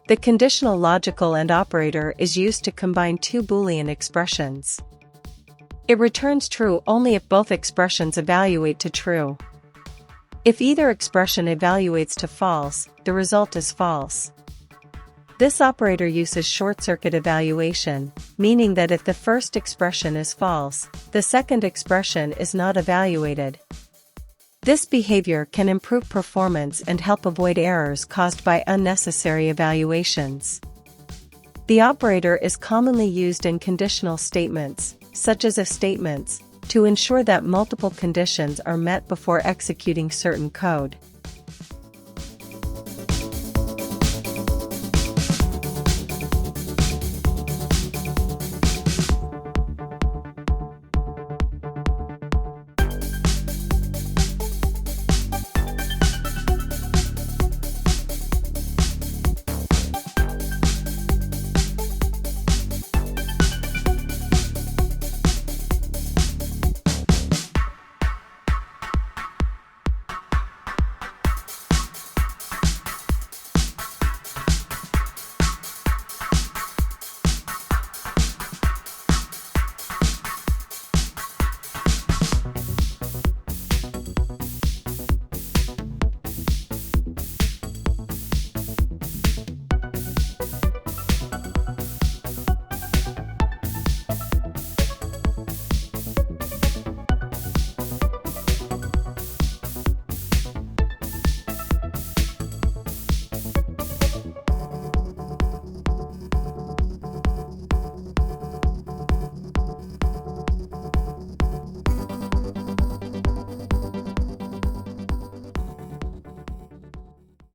The conditional logical AND operator is used to combine two Boolean expressions. It returns true only if both expressions evaluate to true. If either expression evaluates to false, the result is false. This operator uses short-circuit evaluation, meaning that if the first expression is false, the second expression is not evaluated. This behavior can improve performance and help avoid errors caused by unnecessary evaluations. The operator is commonly used in conditional statements, such as if statements, to ensure that multiple conditions are met before executing certain code.